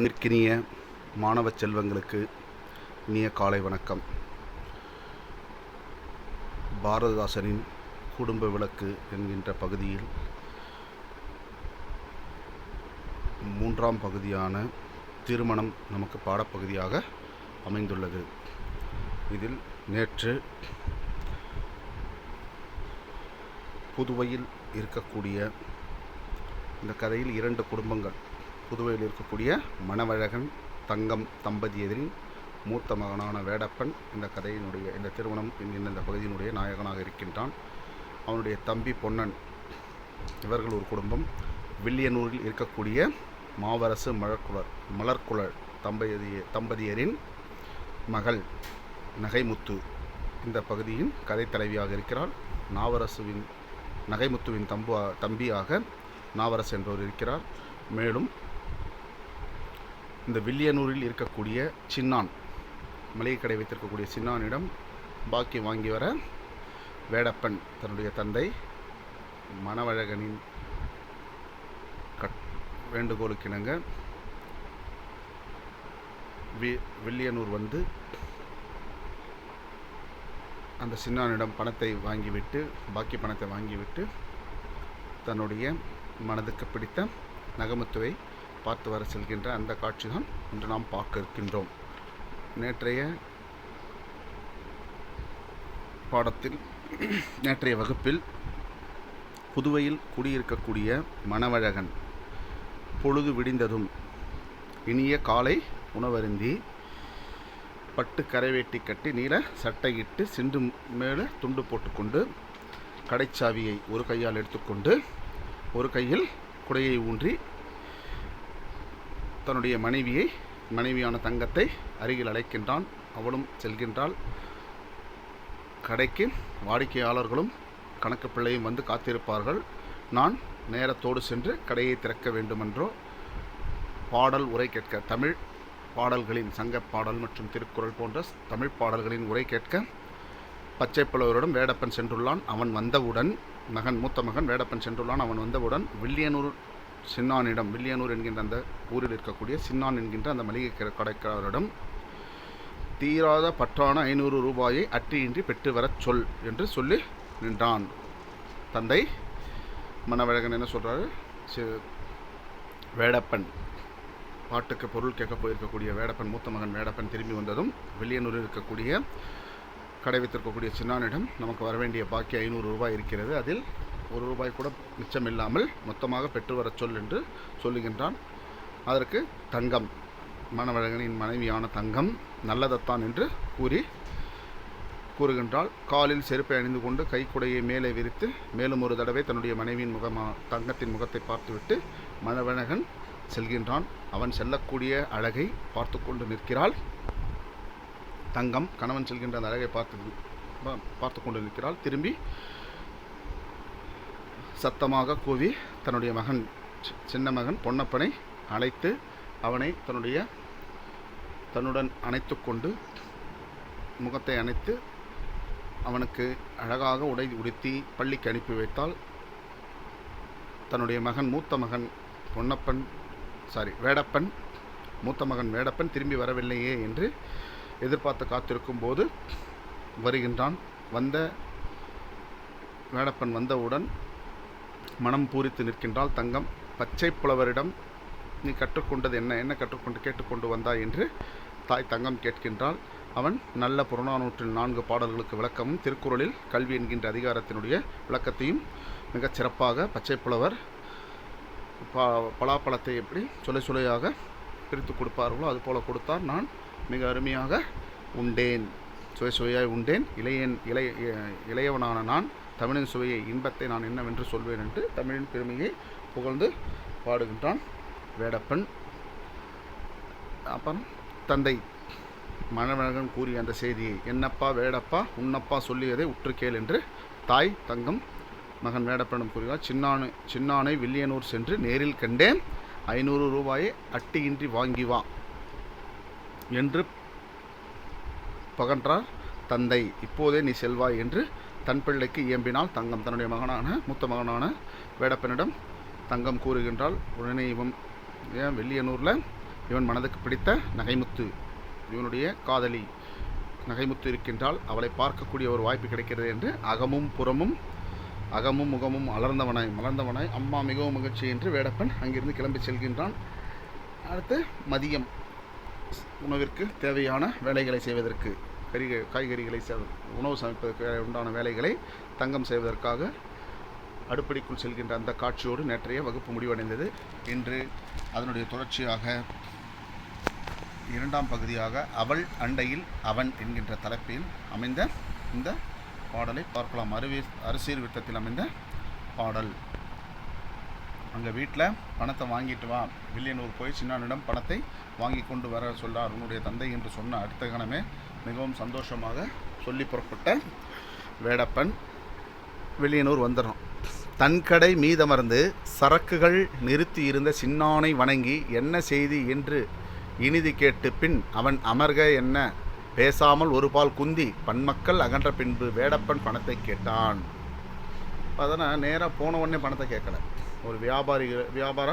நிற்கினிய மாணவ செல்வங்களுக்கு இனிய காலை வணக்கம். பாரதிதாசனின் குடும்ப விளக்கு என்கின்ற பகுதியில் 3ஆம் பகுதியான திருமணம் நமக்கு பாடப்பகுதியாக அமைந்துள்ளது. இதில் நேற்று புதுவையில் இருக்கக்கூடிய இந்த கதையில் 2 குடும்பங்கள், புதுவையில் இருக்கக்கூடிய மணவழகன் தங்கம் தம்பதியரின் மூத்த மகனான வேடப்பன் இந்த திருமணம் என்கின்ற இந்த பகுதியினுடைய நாயகனாக இருக்கின்றான். அவனுடைய தம்பி பொன்னன், இவர்கள் ஒரு குடும்பம். வில்லியனூரில் இருக்கக்கூடிய மாவரசு மலர்குழல் தம்பதியரின் மகள் நகைமுத்து இந்த பகுதியின் கதை தலைவியாக இருக்கிறாள். நகைமுத்துவின் தம்பியாக நாவரசு என்பவர் இருக்கிறார். மேலும் இந்த வில்லியனூரில் இருக்கக்கூடிய சின்னான், மளிகை கடை வைத்திருக்கக்கூடிய சின்னானிடம் பாக்கி வாங்கி வர வேடப்பன் தன்னுடைய தந்தை மணவழகனின் வேண்டுகோளுக்கிணங்க வில்லியனூர் வந்து அந்த சின்னானிடம் பாக்கி பணத்தை வாங்கிவிட்டு தன்னுடைய மனதுக்கு பிடித்த நகைமுத்துவை பார்த்து வர செல்கின்ற அந்த காட்சி தான் இன்று நாம் பார்க்க இருக்கின்றோம். நேற்றைய வகுப்பில் புதுவையில் குடியிருக்கக்கூடிய மணவழகன் பொழுது விடிந்ததும் இனிய காலை உணவருந்தி பட்டு கரைவேட்டி கட்டி நீல சட்டையிட்டு சிண்டு மேலே துண்டு போட்டுக்கொண்டு கடைச்சாவியை ஒரு கையால் எடுத்துக்கொண்டு ஒரு கையில் குடையை ஊன்றி தன்னுடைய மனைவியான தங்கத்தை அருகில் அழைக்கின்றான். அவளும் செல்கின்றாள். கடைக்கு வாடிக்கையாளர்களும் கணக்கு பிள்ளையும் வந்து காத்திருப்பார்கள். நான் நேரத்தோடு சென்று கடையை திறக்க வேண்டுமென்றோ பாடல் உரை கேட்க, தமிழ் பாடல்களின் சங்க பாடல் மற்றும் திருக்குறள் போன்ற தமிழ் பாடல்களின் உரை கேட்க பச்சை புலவரிடம் வேடப்பன் சென்றுள்ளான். அவன் வந்தவுடன் மூத்த மகன் வேடப்பன் சென்றுள்ளான். அவன் வந்தவுடன் வில்லியனூர் என்கின்ற அந்த ஊரில் இருக்கக்கூடிய சின்னான் என்கின்ற அந்த மளிகை கடைக்காரரிடம் தீராத பற்றான 500 ரூபாயை அட்டியின்றி பெற்று வரச் சொல் என்று சொல்லி நின்றான். தந்தை மணவழகன் என்ன சொல்கிறாரு? வேடப்பன் பாட்டுக்கு பொருள் கேட்க போயிருக்கக்கூடிய வேடப்பன், மூத்த மகன் வேடப்பன் திரும்பி வந்ததும் வில்லியனூரில் இருக்கக்கூடிய கடை வைத்திருக்கக்கூடிய சின்னானிடம் நமக்கு வர வேண்டிய பாக்கி 500 ரூபாய் இருக்கிறது, அதில் 1 ரூபாய் கூட மிச்சம் இல்லாமல் மொத்தமாக பெற்று வரச் சொல் என்று சொல்லுகின்றான். அதற்கு தங்கம், மணவழகனின் மனைவியான தங்கம் நல்லதத்தான் என்று கூறுகின்றாள். காலில் செருப்பை அணிந்து கொண்டு கைக்குடையை மேலே விரித்து மேலும் ஒரு தடவை தன்னுடைய மனைவியின் தங்கத்தின் முகத்தை பார்த்துவிட்டு மணவழகன் செல்கின்றான். அவன் செல்லக்கூடிய அழகை பார்த்து கொண்டு நிற்கிறாள் தங்கம். கணவன் செல்கின்ற அந்த அழகை பார்த்து கொண்டு நிற்கிறாள். திரும்பி சத்தமாக கூவி தன்னுடைய சின்ன மகன் பொன்னப்பனை அழைத்து அவனை தன்னுடன் அணைத்து கொண்டு முகத்தை அணைத்து அவனுக்கு அழகாக உடுத்தி பள்ளிக்கு அனுப்பி வைத்தால் தன்னுடைய மூத்த மகன் வேடப்பன், மூத்த மகன் வேடப்பன் திரும்பி வரவில்லையே என்று எதிர்பார்த்து காத்திருக்கும் போது வருகின்றான். வேடப்பன் வந்தவுடன் மனம் பூரித்து நிற்கின்றாள் தங்கம். பச்சை புலவரிடம் நீ கற்றுக்கொண்டது என்ன கேட்டுக்கொண்டு வந்தாய் என்று தாய் தங்கம் கேட்கின்றாள். அவன் நல்ல புறநானூற்றில் 4 பாடல்களுக்கு விளக்கமும் திருக்குறளில் கல்வி என்கின்ற அதிகாரத்தினுடைய விளக்கத்தையும் மிகச் சிறப்பாக பச்சை புலவர் பலாப்பழத்தை எப்படி சுளையாக பிரித்து கொடுப்பார்களோ அதுபோல் கொடுத்தார். நான் மிக அருமையாக உண்டேன், சுவையாய் உண்டேன். இளையவனான நான் தமிழின் சுவையை, இன்பத்தை நான் என்னவென்று சொல்வேன் என்று தமிழின் பெருமையை புகழ்ந்து பாடுகின்றான் வேடப்பன். அப்புறம் தந்தை மணவழகன் கூறிய அந்த செய்தியை, என்னப்பா வேடப்பா உன்னப்பா சொல்லியதை உற்று கேள் என்று தாய் தங்கம் மகன் வேடப்பனிடம் கூறுகிறார். சின்னானை வில்லியனூர் சென்று நேரில் கண்டேன், 500 ரூபாயை அட்டியின்றி வாங்கி வா என்று பகன்றார் தந்தை. இப்போதே நீ செல்வாய் என்று தன் பிள்ளைக்கு இயம்பினால் தங்கம். தன்னுடைய மூத்த மகனான வேடப்பனிடம் தங்கம் கூறுகின்றாள். உடனே இவன் வில்லியனூரில் இவன் மனதுக்கு பிடித்த நகைமுத்து, இவனுடைய காதலி நகைமுத்து இருக்கின்றால் அவளை பார்க்கக்கூடிய ஒரு வாய்ப்பு கிடைக்கிறது என்று அகமும் புறமும் அகமும் முகமும் மலர்ந்தவனாய் அம்மா மிகவும் மகிழ்ச்சி என்று வேடப்பன் அங்கிருந்து கிளம்பி செல்கின்றான். அடுத்து மதியம் உணவிற்கு தேவையான வேலைகளை செய்வதற்கு காய்கறிகளை உணவு சமைப்பதற்கு உண்டான வேலைகளை தங்கம் செய்வதற்காக அடுப்படிக்குள் செல்கின்ற அந்த காட்சியோடு நேற்றைய வகுப்பு முடிவடைந்தது. இன்று அதனுடைய தொடர்ச்சியாக இரண்டாம் பகுதியாக அவள் அண்டையில் அவன் என்கின்ற தலைப்பில் அமைந்த இந்த பாடலை பார்க்கலாம். அரசியல் அமைந்த பாடல். அங்கே வீட்டில் பணத்தை வாங்கிட்டு வா, வில்லியனூர் போய் சின்னானிடம் பணத்தை வாங்கி கொண்டு வர சொல்லார் உன்னுடைய தந்தை என்று சொன்ன அடுத்த கணமே மிகவும் சந்தோஷமாக சொல்லி புறப்பட்ட வேடப்பன் வில்லியனூர் வந்துடும். தன் கடை மீதமர்ந்து சரக்குகள் நிறுத்தி இருந்த சின்னானை வணங்கி என்ன செய்தி என்று இனிது கேட்டு பின் அவன் அமர்க என்ன பேசாமல் ஒரு பால் குந்தி பன்மக்கள் அகன்ற பின்பு வேடப்பன் பணத்தை கேட்டான். அதனால் நேராக போன உடனே பணத்தை கேட்கல. ஒரு வியாபார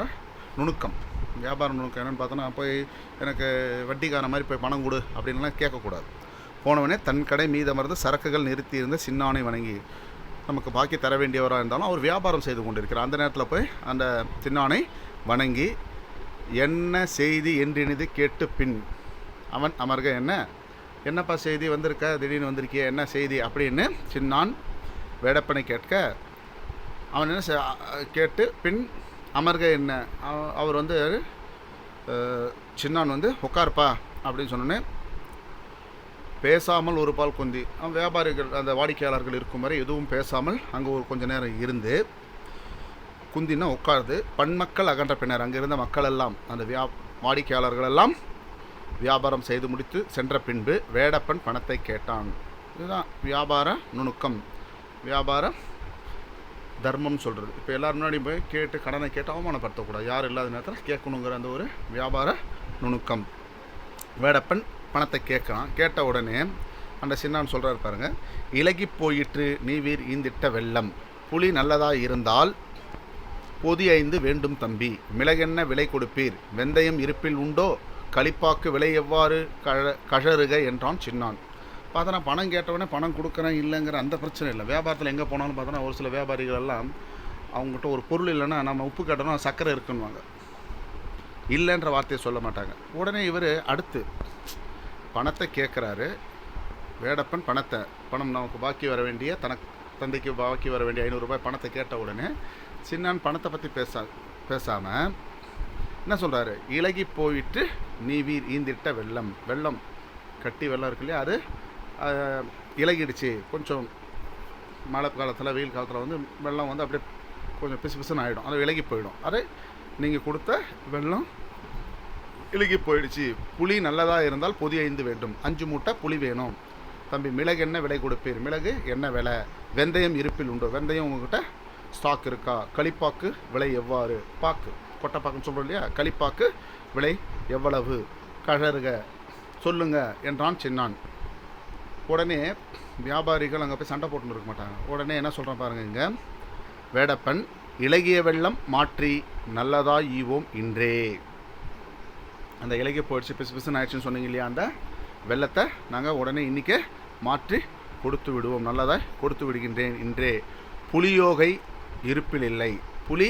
நுணுக்கம் என்னென்னு பார்த்தோன்னா, போய் எனக்கு வட்டிக்கார மாதிரி போய் பணம் கொடு அப்படின்லாம் கேட்கக்கூடாது. போனவனே தன் கடை மீதமர்ந்து சரக்குகள் நிறுத்தி இருந்த சின்னானை வணங்கி, நமக்கு பாக்கி தர வேண்டியவராக இருந்தாலும் அவர் வியாபாரம் செய்து கொண்டிருக்கிறார். அந்த நேரத்தில் போய் அந்த சின்னானை வணங்கி என்ன செய்தி என்றினிது கேட்டு பின் அவன் அமர்க என்னப்பா செய்தி வந்திருக்க, திடீர்னு வந்திருக்கிய, என்ன செய்தி அப்படின்னு சின்னான் வேடப்பனை கேட்க, அவன் என்ன கேட்டு பின் அமர்க என்ன, அவர் வந்து சின்னான் வந்து உட்கார்ப்பா அப்படின்னு சொன்னோன்னே பேசாமல் ஒரு பால் குந்தி, வியாபாரிகள் அந்த வாடிக்கையாளர்கள் இருக்கும் வரை எதுவும் பேசாமல் அங்கே ஒரு கொஞ்ச நேரம் இருந்து குந்தினா உட்கார்ந்து பன்மக்கள் அகன்ற பின்னர் அங்கே இருந்த மக்கள் எல்லாம் அந்த வாடிக்கையாளர்கள் எல்லாம் வியாபாரம் செய்து முடித்து சென்ற பின்பு வேடப்பன் பணத்தை கேட்டான். இதுதான் வியாபார நுணுக்கம், வியாபார தர்மம் சொல்கிறது. இப்போ எல்லோரும் முன்னாடி போய் கேட்டு கடனை கேட்டு அவமானப்படுத்தக்கூடாது, யாரும் இல்லாத நேரத்தில் கேட்கணுங்கிற அந்த ஒரு வியாபார நுணுக்கம். வேடப்பன் பணத்தை கேட்கலாம். கேட்ட உடனே அந்த சின்னான் சொல்கிறாரு பாருங்க, இலகி போயிற்று நீவீர் ஈந்திட்ட வெள்ளம், புலி நல்லதாக இருந்தால் பொதி 5 வேண்டும் தம்பி, மிளகென்ன விலை கொடுப்பீர், வெந்தயம் இருப்பில் உண்டோ, களிப்பாக்கு விலை எவ்வாறு கழறுக என்றான் சின்னான். பார்த்தோன்னா பணம் கேட்டவுடனே பணம் கொடுக்குறேன் இல்லைங்கிற அந்த பிரச்சனை இல்லை. வியாபாரத்தில் எங்கே போனாலும் பார்த்தோன்னா ஒரு சில வியாபாரிகள் எல்லாம் அவங்ககிட்ட ஒரு பொருள் இல்லைன்னா நம்ம உப்பு கேட்டோன்னா சர்க்கரை இருக்குன்னுவாங்க, இல்லைன்ற வார்த்தையை சொல்ல மாட்டாங்க. உடனே இவர் அடுத்து பணத்தை கேட்குறாரு. வேடப்பன் பணம் நமக்கு பாக்கி வர வேண்டிய தந்தைக்கு பாக்கி வர வேண்டிய 500 ரூபாய் பணத்தை கேட்ட உடனே சின்னான் பணத்தை பற்றி பேசாமல் என்ன சொல்கிறாரு, இலகி போயிட்டு நீவீர் ஈந்திட்ட வெள்ளம் கட்டி வெள்ளம் இருக்கு இல்லையா, அது இலகிடுச்சு. கொஞ்சம் மழை காலத்தில் வெயில் காலத்தில் வந்து வெள்ளம் வந்து அப்படியே கொஞ்சம் பிசுன்னு ஆகிடும், அது விலகி போயிடும். அது நீங்கள் கொடுத்த வெள்ளம் இலகி போயிடுச்சு. புளி நல்லதாக இருந்தால் பொதி 5 வேண்டும், 5 மூட்டை புளி வேணும் தம்பி, மிளகு என்ன விலை கொடுப்பீர், மிளகு என்ன விலை, வெந்தயம் இருப்பில் உண்டோ, வெந்தயம் உங்கள்கிட்ட ஸ்டாக் இருக்கா, களிப்பாக்கு விலை எவ்வாறு, கொட்டைப்பாக்குன்னு சொல்கிறோம் இல்லையா, களிப்பாக்கு விலை எவ்வளவு, கழறுக சொல்லுங்க என்றான் சின்னான். உடனே வியாபாரிகள் அங்கே போய் சண்டை போட்டுன்னு இருக்க மாட்டாங்க. உடனே என்ன சொல்கிறேன் பாருங்க, இங்கே வேடப்பன் இலகிய வெள்ளம் மாற்றி நல்லதா ஈவோம் இன்றே, அந்த இலகிய போயிடுச்சு பிசுன்னு ஆயிடுச்சுன்னு சொன்னீங்க இல்லையா, அந்த வெள்ளத்தை நாங்கள் உடனே இன்றைக்கே மாற்றி கொடுத்து விடுவோம், நல்லதாக கொடுத்து விடுகின்றேன் இன்றே. புலியோகை இருப்பில் இல்லை, புலி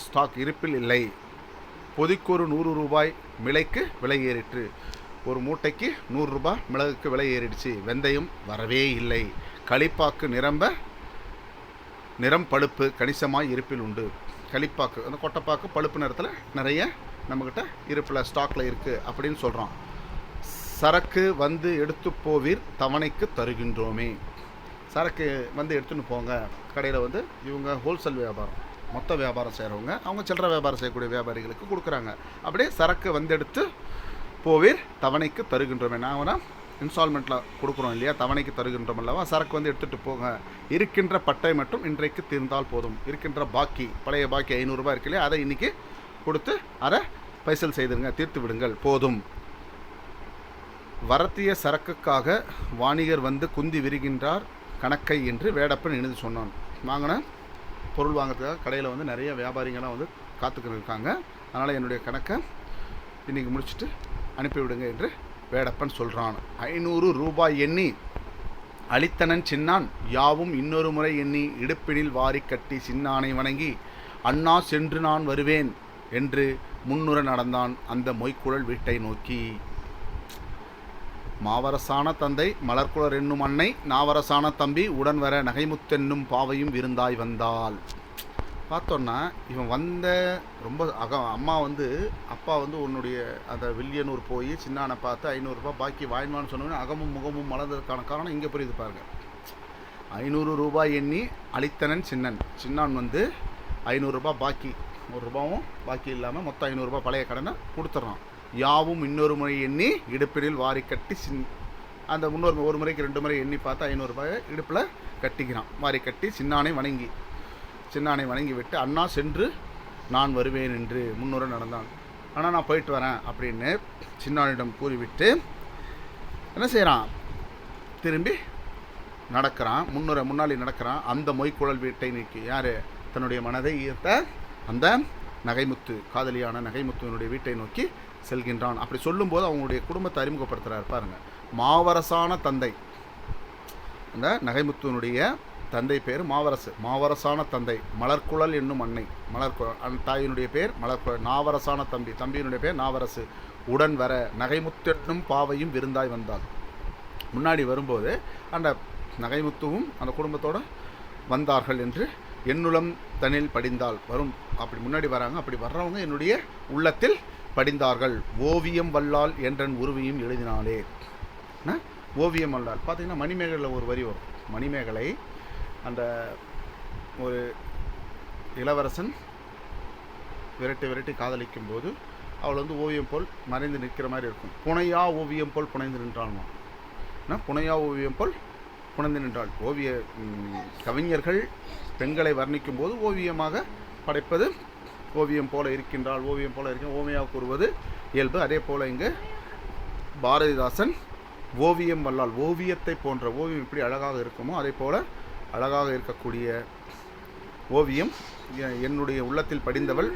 ஸ்டாக் இருப்பில் இல்லை, பொதிக்கொரு 100 ரூபாய் மிளகுக்கு விலை ஏறிற்று, ஒரு மூட்டைக்கு 100 ரூபாய் மிளகுக்கு விலை ஏறிடுச்சு, வெந்தயம் வரவே இல்லை, களிப்பாக்கு நிறம் பழுப்பு கணிசமாய் இருப்பில் உண்டு. களிப்பாக்கு அந்த கொட்டைப்பாக்கு பழுப்பு நிறத்தில் நிறைய நம்மக்கிட்ட இருப்பில் ஸ்டாக்கில் இருக்குது அப்படின்னு சொல்கிறோம். சரக்கு வந்து எடுத்து போவீர் தவணைக்கு தருகின்றோமே, சரக்கு வந்து எடுத்துன்னு போங்க. கடையில் வந்து இவங்க ஹோல்சேல் வியாபாரம் மொத்த வியாபாரம் செய்கிறவங்க, அவங்க சில்லறை வியாபாரம் செய்யக்கூடிய வியாபாரிகளுக்கு கொடுக்குறாங்க. அப்படியே சரக்கு வந்து எடுத்து போவீர் தவணைக்கு தருகின்றோமே, நான் இன்ஸ்டால்மெண்ட்டில் கொடுக்குறோம் இல்லையா, தவணைக்கு தருகின்றோம் அல்லவா, சரக்கு வந்து எடுத்துகிட்டு போங்க, இருக்கின்ற பட்டை மட்டும் இன்றைக்கு தீர்ந்தால் போதும், இருக்கின்ற பாக்கி பழைய பாக்கி 500 ரூபாய் இருக்கு இல்லையா, அதை இன்றைக்கி கொடுத்து அதை பைசல் செய்திருங்க, தீர்த்து விடுங்கள் போதும். வரத்திய சரக்குக்காக வாணிகர் வந்து குந்தி விரிகின்றார் கணக்கை என்று வேடப்பன் எழுதி சொன்னான். வாங்கின பொருள் வாங்கிறதுக்காக கடையில் வந்து நிறைய வியாபாரிகள்லாம் வந்து காத்துக்கிட்டு இருக்காங்க, அதனால் என்னுடைய கணக்கை இன்றைக்கி முடிச்சுட்டு அனுப்பிவிடுங்க என்று வேடப்பன் சொல்கிறான். 500 ரூபாய் எண்ணி அளித்தனன் சின்னான், யாவும் இன்னொரு முறை எண்ணி இடுப்பினில் வாரி கட்டி சின்னானை வணங்கி, அண்ணா சென்று நான் வருவேன் என்று முன்னுற நடந்தான் அந்த மொய்க்குழல் வீட்டை நோக்கி. மாவரசான தந்தை மலர்குழல் என்னும் அன்னை, நாவரசான தம்பி உடன் வர நகைமுத்தென்னும் பாவையும் விருந்தாய் வந்தாள். பார்த்தோன்னா இவன் வந்த ரொம்ப அம்மா அப்பா உன்னுடைய அந்த வில்லியனூர் போய் சின்னானை பார்த்து 500 ரூபாய் பாக்கி வாங்கினான்னு சொன்னோன்னே அகமும் முகமும் மலர்ந்ததுக்கான காரணம் இங்கே புரியுது பாருங்க. 500 ரூபாய் எண்ணி அளித்தனன் சின்னான் 500 ரூபாய் பாக்கி, 1 ரூபாவும் பாக்கி இல்லாமல் மொத்தம் 500 ரூபாய் பழைய கடனை கொடுத்துட்றான். யாவும் இன்னொரு முறை எண்ணி இடுப்பினில் வாரி கட்டி அந்த ஒரு முறைக்கு 2 முறை எண்ணி பார்த்து 500 ரூபாயை இடுப்பில் கட்டிக்கிறான். வாரி கட்டி சின்னானை வணங்கி விட்டு, அண்ணா சென்று நான் வருவேன் என்று முன்னுரை நடந்தான். ஆனால் நான் போயிட்டு வரேன் அப்படின்னு சின்னானிடம் கூறிவிட்டு என்ன செய்கிறான், திரும்பி நடக்கிறான். முன்னாடி நடக்கிறான். அந்த மொய்க்குழல் வீட்டை நீக்கி, யார் தன்னுடைய மனதை ஈர்த்த அந்த நகைமுத்து, காதலியான நகைமுத்துவனுடைய வீட்டை நோக்கி செல்கின்றான். அப்படி சொல்லும்போது அவங்களுடைய குடும்பத்தை அறிமுகப்படுத்துகிறார் பாருங்கள். மாவரசான தந்தை, அந்த நகைமுத்துவனுடைய தந்தை பேர் மாவரசான தந்தை, மலர்குழல் என்னும் அன்னை, அந்த தாயினுடைய பேர் மலர்குழல், நாவரசான தம்பியினுடைய பேர் நாவரசு, உடன் வர நகைமுத்தென்னும் பாவையும் விருந்தாய் வந்தாள். முன்னாடி வரும்போது அந்த நகைமுத்துவும் அந்த குடும்பத்தோடு வந்தார்கள் என்று என்னுளம் தனில் படிந்தாள். அப்படி முன்னாடி வராங்க. அப்படி வர்றவங்க என்னுடைய உள்ளத்தில் படிந்தார்கள். ஓவியம் வல்லால் என்றன் உருவியும் எழுதினாலே. ஓவியம் வல்லால் பார்த்தீங்கன்னா மணிமேகலையில் ஒரு வரி வரும். மணிமேகலை அந்த ஒரு இளவரசன் விரட்டி காதலிக்கும் போது அவள் ஓவியம் போல் மறைந்து நிற்கிற மாதிரி இருக்கும். புனையா ஓவியம் போல் புனைந்து நின்றாள்மா. புனையா ஓவியம் போல் புனைந்து நின்றாள். கவிஞர்கள் பெண்களை வர்ணிக்கும் போது ஓவியமாக படைப்பது ஓவியம் போல இருக்கின்றாள், ஓவியம் போல இருக்க ஓமையாக கூறுவது இயல்பு. அதே போல் இங்கு பாரதிதாசன் ஓவியம் வல்லால், ஓவியத்தை போன்ற ஓவியம் எப்படி அழகாக இருக்குமோ அதே போல் அழகாக இருக்கக்கூடிய ஓவியம் என்னுடைய உள்ளத்தில் படிந்தவள்,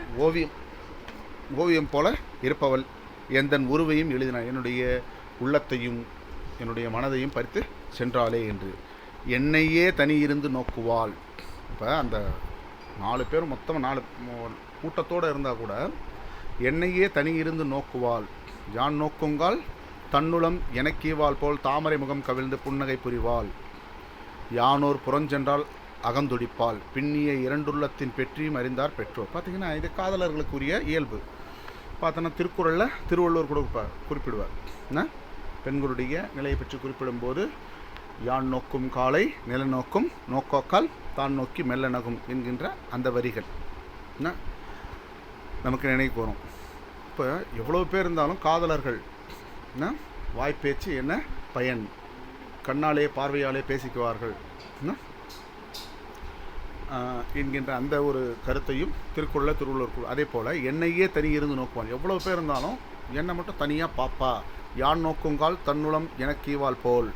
ஓவியம் போல இருப்பவள், எந்தன் உருவையும் எழுதினாள், என்னுடைய உள்ளத்தையும் என்னுடைய மனதையும் பறித்து சென்றாளே என்று. என்னையே தனி இருந்து நோக்குவாள். இப்போ அந்த 4 பேர் மொத்தம் 4 கூட்டத்தோடு இருந்தால் கூட என்னையே தனி இருந்து நோக்குவாள், யான் நோக்குங்கால் தன்னுளம் எனக்கீவாள் போல் தாமரை முகம் கவிழ்ந்து புன்னகை புரிவாள், யானோர் புறஞ்சென்றால் அகந்துடிப்பால், பின்னிய 2 உள்ளத்தின் பெற்றியும் அறிந்தார் பெற்றோர். பார்த்திங்கன்னா இது காதலர்களுக்குரிய இயல்பு. பார்த்தோன்னா திருக்குறளில் திருவள்ளுவர் கூட குறிப்பிடுவார். பெண்களுடைய நிலையை பற்றி குறிப்பிடும்போது, யான் நோக்கும் காலை நிலநோக்கும் நோக்கோக்கால் தான் நோக்கி மெல்ல நகும் என்கின்ற அந்த வரிகள் நமக்கு நினைவுக்கு வரும். இப்போ எவ்வளோ பேர் இருந்தாலும் காதலர்கள் வாய்ப்பேச்சு என்ன பயன், கண்ணாலே பார்வையாலே பேசிக்குவார்கள் என்கின்ற அந்த ஒரு கருத்தையும் திருக்குறளில் திருவள்ளுவர். அதே போல் என்னையே தனி இருந்து நோக்குவாள். எவ்வளோ பேர் இருந்தாலும் என்னை மட்டும் தனியாக பாப்பா, யான் நோக்குங்கால் தன்னுளம் எனக்கீவாள் போல்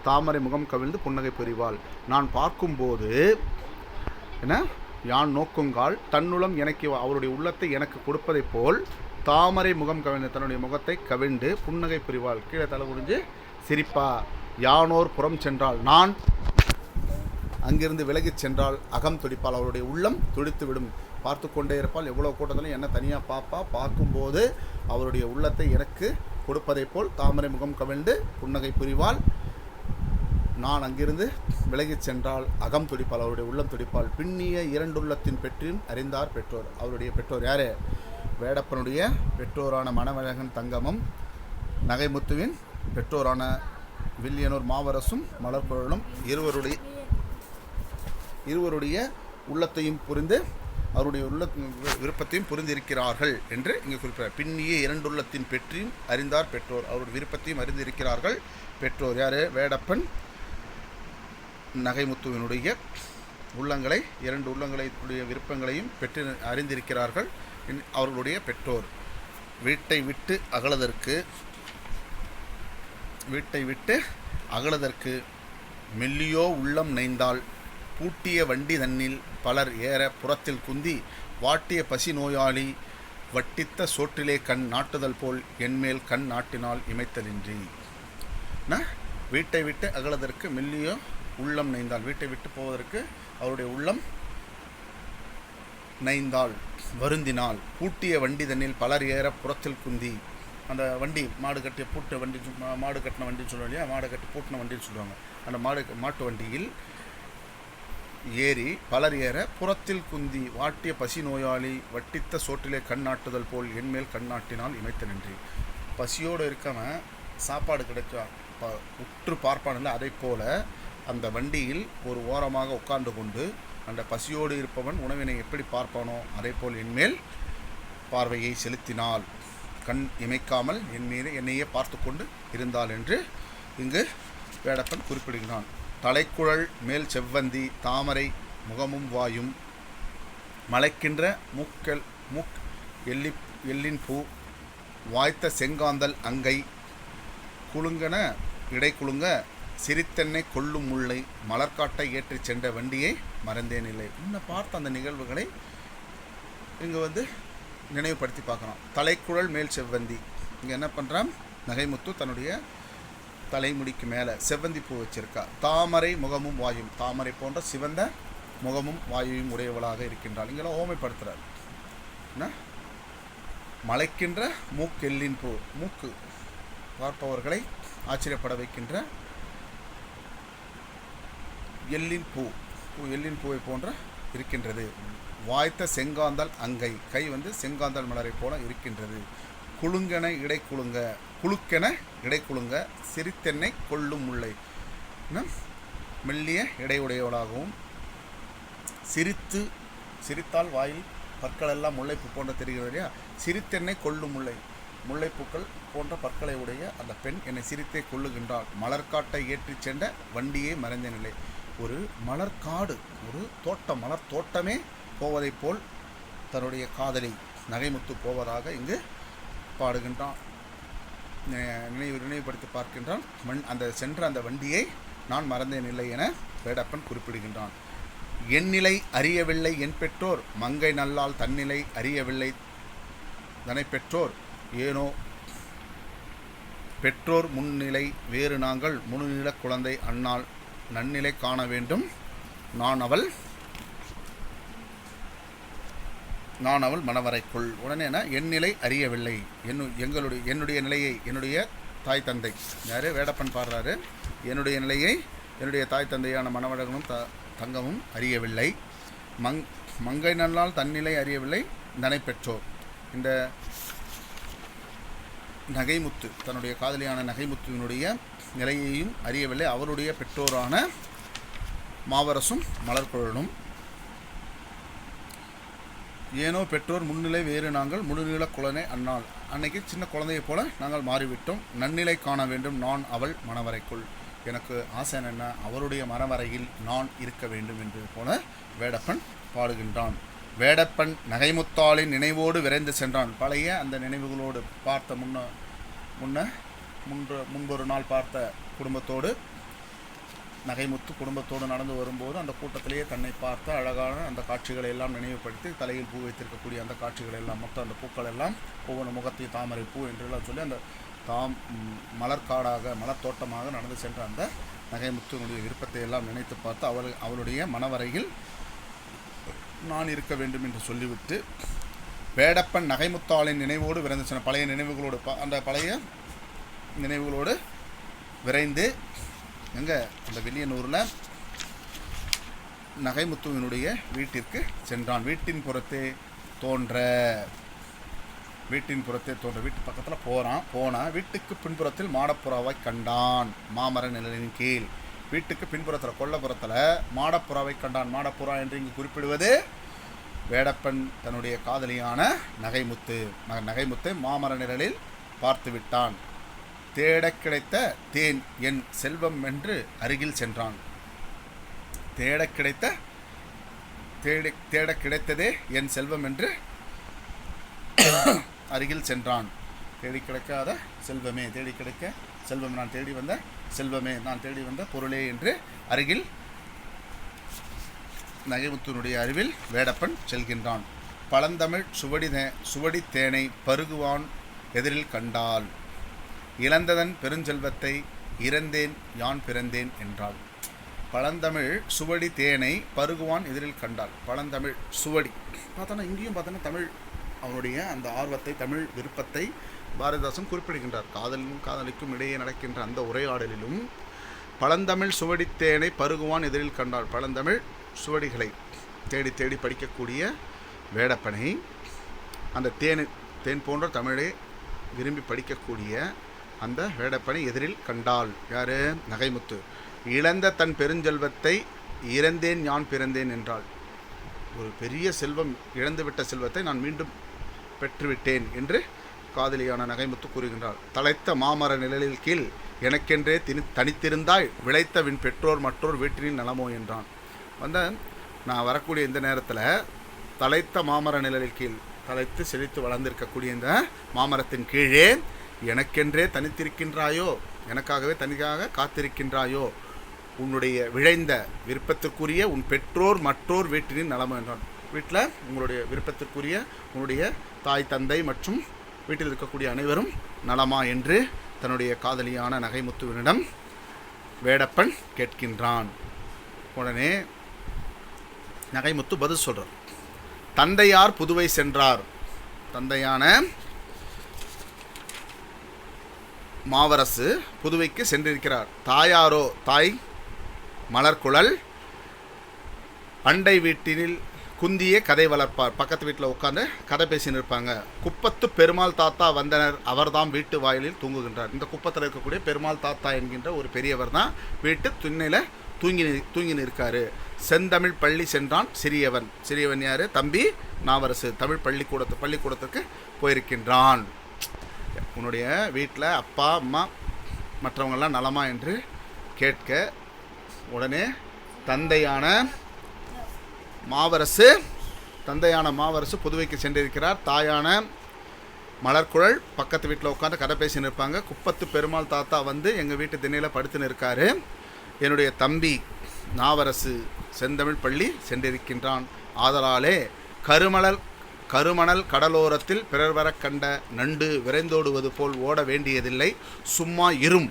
தாமரை முகம் கவிழ்ந்து புன்னகை புரிவாள். நான் பார்க்கும்போது என்ன, யான் நோக்குங்கால் தன்னுளம் எனக்கு, அவருடைய உள்ளத்தை எனக்கு கொடுப்பதை போல் தாமரை முகம் கவிழ்ந்து தன்னுடைய முகத்தை கவிழ்ந்து புன்னகை புரிவாள், கீழே தலை குனிஞ்சு சிரிப்பா. யானோர் புறம் சென்றால், நான் அங்கிருந்து விலகிச் சென்றால் அகம் துடிப்பாள், அவருடைய உள்ளம் துடித்து விடும். பார்த்து கொண்டே இருப்பாள். எவ்வளோ கூட்டத்திலும் என்ன தனியாக பாப்பா, பார்க்கும்போது அவருடைய உள்ளத்தை எனக்கு கொடுப்பதை போல் தாமரை முகம் கவிழ்ந்து புன்னகை புரிவாள். நான் அங்கிருந்து விலகிச் சென்றால் அகம் துடிப்பாள், அவருடைய உள்ளம் துடிப்பாள். பின்னிய 2 உள்ளத்தின் பெற்றியும் அறிந்தார் பெற்றோர். அவருடைய பெற்றோர் யார்? வேடப்பனுடைய பெற்றோரான மணவழகன் தங்கமும், நகைமுத்துவின் பெற்றோரான வில்லியனூர் மாவரசும் மலர்குழலும் இருவருடைய உள்ளத்தையும் புரிந்து அவருடைய விருப்பத்தையும் புரிந்திருக்கிறார்கள் என்று இங்கே குறிப்பிட்டார். பின்னிய 2 உள்ளத்தின் பெற்றியும் அறிந்தார் பெற்றோர். அவருடைய விருப்பத்தையும் அறிந்திருக்கிறார்கள் பெற்றோர். யார்? வேடப்பன் நகைமுத்துவினுடைய உள்ளங்களை, 2 உள்ளங்களுடைய விருப்பங்களையும் பெற்று அறிந்திருக்கிறார்கள் அவர்களுடைய பெற்றோர். வீட்டை விட்டு அகலதற்கு மெல்லியோ உள்ளம் நைந்தால், பூட்டிய வண்டி தன்னில் பலர் ஏற புறத்தில் குந்தி, வாட்டிய பசி நோயாளி வட்டித்த சோற்றிலே கண் நாட்டுதல் போல் என்மேல் கண் நாட்டினால் இமைத்தலின்றி. வீட்டை விட்டு அகலதற்கு மெல்லியோ உள்ளம் நைந்தால், வீட்டை விட்டு போவதற்கு அவருடைய உள்ளம் நைந்தால் வருந்தினால். பூட்டிய வண்டி தண்ணில் பலர் ஏற புறத்தில் குந்தி. அந்த வண்டி மாடு கட்டிய பூட்ட வண்டி, மாடு கட்டின வண்டின்னு சொல்லுவாங்க இல்லையா, மாடு கட்டி பூட்டின வண்டின்னு சொல்லுவாங்க. அந்த மாட்டு வண்டியில் ஏறி பலர் ஏற புறத்தில் குந்தி. வாட்டிய பசி நோயாளி வட்டித்த சோற்றிலே கண் நாட்டுதல் போல் என்மேல் கண் நாட்டினால் இமைத்த நின்றி. பசியோடு இருக்கவன் சாப்பாடு கிடைச்சா உற்று பார்ப்பானில்ல, அதை போல அந்த வண்டியில் ஒரு ஓரமாக உட்கார்ந்து கொண்டு அந்த பசியோடு இருப்பவன் உணவினை எப்படி பார்ப்பானோ அதே போல் என்மேல் பார்வையை செலுத்தினால், கண் இமைக்காமல் என் மீது என்னையே பார்த்து கொண்டு இருந்தாள் என்று இங்கு வேடப்பன் குறிப்பிடுகிறான். தலைக்குழல் மேல் செவ்வந்தி தாமரை முகமும் வாயும் மலைக்கின்ற எல்லின் பூ வாய்த்த செங்காந்தல் அங்கை குலுங்கன இடை குலுங்க சிரித்தென்னை கொள்ளும் முல்லை மலர்காட்டை ஏற்றிச் சென்ற வண்டியை மறந்தேன் இல்லை. முன்ன பார்த்த அந்த நிகழ்வுகளை இங்கே நினைவுபடுத்தி பார்க்குறோம். தலைக்குழல் மேல் செவ்வந்தி, இங்கே என்ன பண்ணுறான், நகைமுத்து தன்னுடைய தலைமுடிக்கு மேலே செவ்வந்தி பூ வச்சிருக்கா. தாமரை முகமும் வாயும், தாமரை போன்ற சிவந்த முகமும் வாயுவையும் உடையவளாக இருக்கின்றாள். இங்கெல்லாம் ஓமைப்படுத்துகிறார். மலைக்கின்ற எல்லின் பூ, மூக்கு பார்ப்பவர்களை ஆச்சரியப்பட வைக்கின்ற எல்லின் பூவை போன்ற இருக்கின்றது. வாய்த்த செங்காந்தல் அங்கை, கை செங்காந்தல் மலரை போல இருக்கின்றது. குலுங்கென இடை குலுங்க சிரித்தென்னை கொள்ளும் முல்லை, மெல்லிய இடையுடையவளாகவும் சிரித்தால் வாயில் பற்கள் எல்லாம் முல்லைப்பூ போன்ற தெரிகிறது இல்லையா, சிரித்தென்னை கொள்ளும் முல்லை, முல்லைப்பூக்கள் போன்ற பற்களை உடைய அந்த பெண் என்னை சிரித்தே கொள்ளுகின்றாள். மலர்காட்டை ஏற்றி சென்ற வண்டியை மறைந்த நிலை. ஒரு மலர்காடு, ஒரு தோட்டம், மலர் தோட்டமே போவதைப் போல் தன்னுடைய காதலி நகைமுத்து போவதாக இங்கு பாடுகின்றான். நினைவுபடுத்தி பார்க்கின்றான். சென்ற அந்த வண்டியை நான் மறந்தேன் இல்லை என வேடப்பன் குறிப்பிடுகின்றான். என் நிலை அறியவில்லை என் பெற்றோர் மங்கை நல்லால் தன்னிலை அறியவில்லை தனை பெற்றோர் ஏனோ பெற்றோர் முன்னிலை வேறு நாங்கள் முழுநில குழந்தை அன்னாள் நன்னிலை காண வேண்டும் நான் அவள் மனவரைக்குள். உடனே என் நிலை அறியவில்லை, என்னுடைய நிலையை என்னுடைய தாய் தந்தை யார் வேடப்பன் பாடுறாரு, என்னுடைய நிலையை என்னுடைய தாய் தந்தையான மணவழகனும் தங்கமும் அறியவில்லை. மங்கை நல்லால் தன்னிலை அறியவில்லை தனை பெற்றோர். இந்த நகைமுத்து தன்னுடைய காதலியான நகைமுத்துவினுடைய நிலையையும் அறியவில்லை. அவருடைய பெற்றோரான மாவரசும் மலர்குழலும் ஏனோ பெற்றோர் முன்னிலை வேறு நாங்கள் முழுநில குழந்தை அன்னாள், அன்னைக்கு சின்ன குழந்தையை போல நாங்கள் மாறிவிட்டோம். நன்னிலை காண வேண்டும் நான் அவள் மனவரைக்குள், எனக்கு ஆசை என்ன, அவருடைய மனவரையில் நான் இருக்க வேண்டும் என்று போல வேடப்பன் பாடுகின்றான். வேடப்பன் நகைமுத்தாளின் நினைவோடு விரைந்து சென்றான். பழைய அந்த நினைவுகளோடு பார்த்த முன்பொரு நாள் பார்த்த குடும்பத்தோடு நகைமுத்து குடும்பத்தோடு நடந்து வரும்போது அந்த கூட்டத்திலேயே தன்னை பார்த்த அழகான அந்த காட்சிகளை எல்லாம் நினைவுபடுத்தி தலையில் பூ வைத்திருக்கக்கூடிய அந்த காட்சிகளை எல்லாம் மொத்தம் அந்த பூக்கள் எல்லாம் ஒவ்வொரு முகத்தையும் தாமரை பூ என்றெல்லாம் சொல்லி அந்த மலர்காடாக மலர் தோட்டமாக நடந்து சென்ற அந்த நகைமுத்துனுடைய விருப்பத்தை எல்லாம் நினைத்து பார்த்து அவளுடைய மனவரையில் நான் இருக்க வேண்டும் என்று சொல்லிவிட்டு வேடப்பன் நகைமுத்தாளின் நினைவோடு விரைந்து சென்ற பழைய நினைவுகளோடு அந்த பழைய நினைவுகளோடு விரைந்து எங்கே அந்த வில்லியனூரில் நகைமுத்துவினுடைய வீட்டிற்கு சென்றான். வீட்டின் புறத்தே தோன்ற வீட்டு பக்கத்தில் போனான். வீட்டுக்கு பின்புறத்தில் மாடப்புறாவை கண்டான். மாமர நிழலின் கீழ் வீட்டுக்கு பின்புறத்தில் கொல்லப்புறத்தில் மாடப்புறாவை கண்டான். மாடப்புறா என்று இங்கு குறிப்பிடுவது வேடப்பன் தன்னுடைய காதலியான நகைமுத்து மாமர நிழலில் பார்த்து விட்டான். தேட கிடைத்த தேன் என் செல்வம் என்று அருகில் சென்றான். தேட கிடைத்ததே என் செல்வம் என்று அருகில் சென்றான். தேடி கிடைக்காத செல்வமே, தேடி கிடைக்க செல்வம், நான் தேடி வந்த செல்வமே, நான் தேடி வந்த பொருளே என்று அருகில் நகைமுத்துனுடைய அறிவில் வேடப்பன் செல்கின்றான். பழந்தமிழ் சுவடி தேனை பருகுவான் எதிரில் கண்டால் இழந்ததன் பெருஞ்செல்வத்தை இறந்தேன் யான் பிறந்தேன் என்றாள். பழந்தமிழ் சுவடி தேனை பருகுவான் எதிரில் கண்டாள். பழந்தமிழ் சுவடி பார்த்தோன்னா இங்கேயும் பார்த்தோன்னா தமிழ் அவனுடைய அந்த ஆர்வத்தை, தமிழ் விருப்பத்தை பாரதிதாசன் குறிப்பிடுகின்றார். காதலிலும் காதலிக்கும் இடையே நடக்கின்ற அந்த உரையாடலிலும் பழந்தமிழ் சுவடித்தேனை பருகுவான் எதிரில் கண்டாள். பழந்தமிழ் சுவடிகளை தேடி தேடி படிக்கக்கூடிய வேடப்பனை, அந்த தேன் போன்ற தமிழை விரும்பி படிக்கக்கூடிய அந்த வேடப்பனை எதிரில் கண்டாள். யார்? நகைமுத்து. இழந்த தன் பெருஞ்செல்வத்தை இறந்தேன் யான் பிறந்தேன் என்றாள். ஒரு பெரிய செல்வம், இழந்துவிட்ட செல்வத்தை நான் மீண்டும் பெற்றுவிட்டேன் என்று காதலியான நகைமுத்து கூறுகின்றாள். தலைத்த மாமர நிழலில் கீழ் எனக்கென்றே தனித்திருந்தாய் விளைத்த வின் பெற்றோர் மற்றோர் வீட்டினின் நலமோ என்றான். நான் வரக்கூடிய இந்த நேரத்தில் தலைத்த மாமர நிழலில் கீழ், தலைத்து செழித்து வளர்ந்திருக்கக்கூடிய இந்த மாமரத்தின் கீழே எனக்கென்றே தனித்திருக்கின்றாயோ, எனக்காகவே தனியாக காத்திருக்கின்றாயோ, உன்னுடைய விழைந்த விருப்பத்திற்குரிய உன் பெற்றோர் மற்றோர் வீட்டினின் நலமோ என்றான். வீட்டில் உங்களுடைய விருப்பத்திற்குரிய உன்னுடைய தாய் தந்தை மற்றும் வீட்டில் இருக்கக்கூடிய அனைவரும் நலமா என்று தன்னுடைய காதலியான நகைமுத்துவினிடம் வேடப்பன் கேட்கின்றான். உடனே நகைமுத்து பதில் சொல்கிறார். தந்தையார் புதுவை சென்றார். தந்தையான மாவரசு புதுவைக்கு சென்றிருக்கிறார். தாயாரோ, தாய் மலர்குழல் அண்டை வீட்டினில் குந்திய கதை வளர்ப்பார். பக்கத்து வீட்டில் உட்காந்து கதை பேசின்னு இருப்பாங்க. குப்பத்து பெருமாள் தாத்தா வந்தனர், அவர்தாம் வீட்டு வாயிலில் தூங்குகின்றார். இந்த குப்பத்தில் இருக்கக்கூடிய பெருமாள் தாத்தா என்கின்ற ஒரு பெரியவர் தான் வீட்டு துண்ணையில் தூங்கின்னு இருக்காரு. செந்தமிழ் பள்ளி சென்றான் சிறியவன். சிறியவன் யார்? தம்பி நாவரசு. தமிழ் பள்ளிக்கூடத்துக்கு போயிருக்கின்றான். உன்னுடைய வீட்டில் அப்பா அம்மா மற்றவங்கெல்லாம் நலமா என்று கேட்க உடனே தந்தையான மாவரசு புதுவைக்கு சென்றிருக்கிறார். தாயான மலர்குழல் பக்கத்து வீட்டில் உட்காந்து கதை பேசின்னு இருப்பாங்க. குப்பத்து பெருமாள் தாத்தா வந்து எங்கள் வீட்டு திண்ணையில் படுத்துன்னு இருக்காரு. என்னுடைய தம்பி நாவரசு செந்தமிழ் பள்ளி சென்றிருக்கின்றான். ஆதலாலே கருமணல் கடலோரத்தில் பிறர் வர கண்ட நண்டு விரைந்தோடுவது போல் ஓட வேண்டியதில்லை, சும்மா இரும்.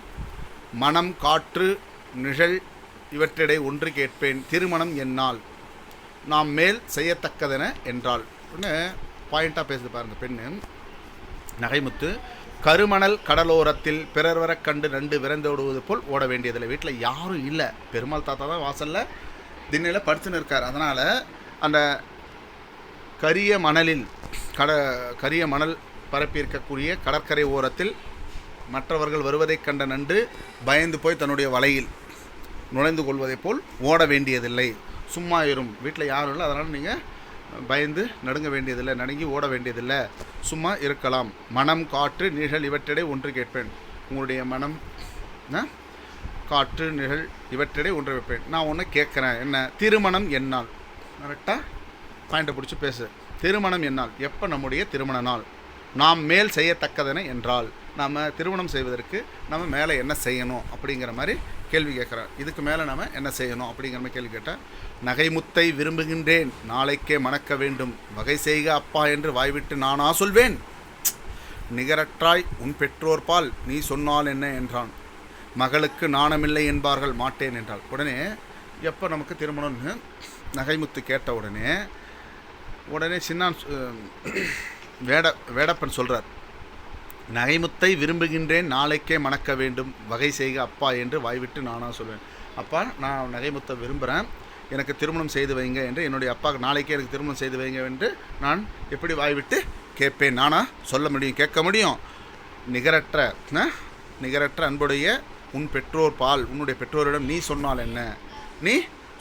மனம் காற்று நிழல் இவற்றிடை ஒன்று கேட்பேன், திருமணம் என்னால் நாம் மேல் செய்யத்தக்கதென என்றாள். ஒன்று பாயிண்டாக பேசுது பாருங்க பெண்ணு நகைமுத்து. கருமணல் கடலோரத்தில் பிறர் வர கண்டு நண்டு விரைந்தோடுவது போல் ஓட வேண்டியதில்லை. வீட்டில் யாரும் இல்லை, பெருமாள் தாத்தா தான் வாசலில் திண்ணையில் படுத்துன்னு இருக்கார். அதனால் அந்த கரிய மணல் பரப்பி இருக்கக்கூடிய கடற்கரை ஓரத்தில் மற்றவர்கள் வருவதைக் கண்ட நண்டு பயந்து போய் தன்னுடைய வலையில் நுழைந்து கொள்வதைப் போல் ஓட வேண்டியதில்லை, சும்மா இரும். வீட்டில் யாரும் இல்லை, அதனால் நீங்கள் பயந்து நடுங்க வேண்டியதில்லை, நடுங்கி ஓட வேண்டியதில்லை, சும்மா இருக்கலாம். மனம் காற்று நிழல் இவற்றிடை ஒன்று கேட்பேன். உங்களுடைய மனம் காற்று நிழல் இவற்றிடை ஒன்று வைப்பேன். நான் ஒன்று கேட்குறேன், என்ன? திருமணம் என்னால். கரெக்டாக பாயிண்டை பிடிச்சி பேசு. திருமணம் என்னால், எப்போ? நம்முடைய திருமண நாள். நாம் மேல் செய்யத்தக்கதென என்றால், நாம் திருமணம் செய்வதற்கு நம்ம மேலே என்ன செய்யணும் அப்படிங்கிற மாதிரி கேள்வி கேட்குறார். இதுக்கு மேலே நம்ம என்ன செய்யணும் அப்படிங்கிற மாதிரி கேள்வி கேட்டால், நகைமுத்தை விரும்புகின்றேன், நாளைக்கே மணக்க வேண்டும், வகை செய்க அப்பா என்று வாய்விட்டு நானா சொல்வேன், நிகரற்றாய் உன் பெற்றோர் பால் நீ சொன்னால் என்ன என்றான். மகளுக்கு நாணமில்லை என்பார்கள், மாட்டேன் என்றாள். உடனே எப்போ நமக்கு திருமணம்னு நகைமுத்து கேட்ட உடனே சின்னான் வேடப்பன் சொல்கிறார், நகைமுத்தை விரும்புகின்றேன், நாளைக்கே மணக்க வேண்டும், வகை செய்க அப்பா என்று வாய்விட்டு நானாக சொல்வேன். அப்பா, நான் நகைமுத்தை விரும்புகிறேன், எனக்கு திருமணம் செய்து வைங்க என்று என்னுடைய அப்பாவுக்கு நாளைக்கே எனக்கு திருமணம் செய்து வைங்க என்று நான் எப்படி வாய்விட்டு கேட்பேன்? நானா சொல்ல முடியும், கேட்க முடியும்? நிகரற்ற அன்புடைய உன் பெற்றோர் பால், உன்னுடைய பெற்றோரிடம் நீ சொன்னால் என்ன, நீ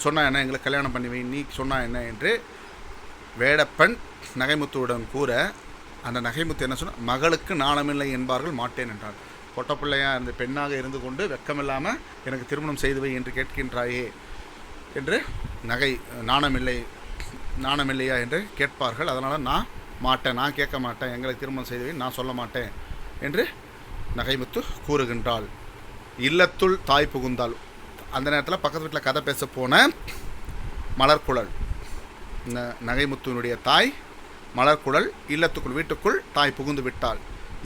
சொன்னால் என்ன, எங்களுக்கு கல்யாணம் பண்ணி வை, நீ சொன்னால் என்ன என்று வேடப்பன் நகைமுத்துவுடன் கூற, அந்த நகைமுத்து என்ன சொன்ன, மகளுக்கு நாணமில்லை என்பார்கள், மாட்டேன் என்றார். பொட்டப்பிள்ளையாக இருந்த பெண்ணாக இருந்து கொண்டு வெக்கமில்லாமல் எனக்கு திருமணம் செய்து வை என்று கேட்கின்றாயே என்று நாணமில்லையா என்று கேட்பார்கள். அதனால் நான் மாட்டேன், நான் கேட்க மாட்டேன், எங்களுக்கு திருமணம் செய்து வை, நான் சொல்ல மாட்டேன் என்று நகைமுத்து கூறுகின்றாள். இல்லத்துள் தாய் புகுந்தாள். அந்த நேரத்தில் பக்கத்து வீட்டில் கதை பேச போன மலர்குழல், நகைமுத்துவினுடைய தாய் மலர்குழல் இல்லத்துக்குள் வீட்டுக்குள் தாய் புகுந்து விட்டாள்.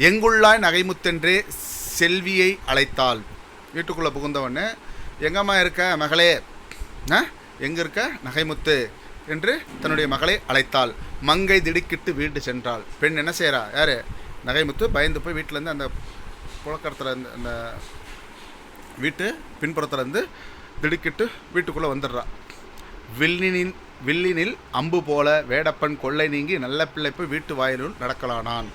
எங்குள்ளாய் நகைமுத்தென்றே செல்வியை அழைத்தாள். வீட்டுக்குள்ளே புகுந்தவொடனே எங்கம்மா இருக்க மகளே, எங்கே இருக்க நகைமுத்து என்று தன்னுடைய மகளை அழைத்தாள். மங்கை திடுக்கிட்டு வீடு சென்றாள். பெண் என்ன செய்கிறா? யார்? நகைமுத்து பயந்து போய் வீட்டிலேருந்து அந்த புழக்கரத்தில் இருந்து அந்த வீட்டு பின்புறத்துலேருந்து திடுக்கிட்டு வீட்டுக்குள்ளே வந்துடுறா. வில்லினில் அம்பு போல வேடப்பன் கொள்ளை நீங்கி நல்ல பிள்ளை போய் வீட்டு வாயிலுள் நடக்கலானான்.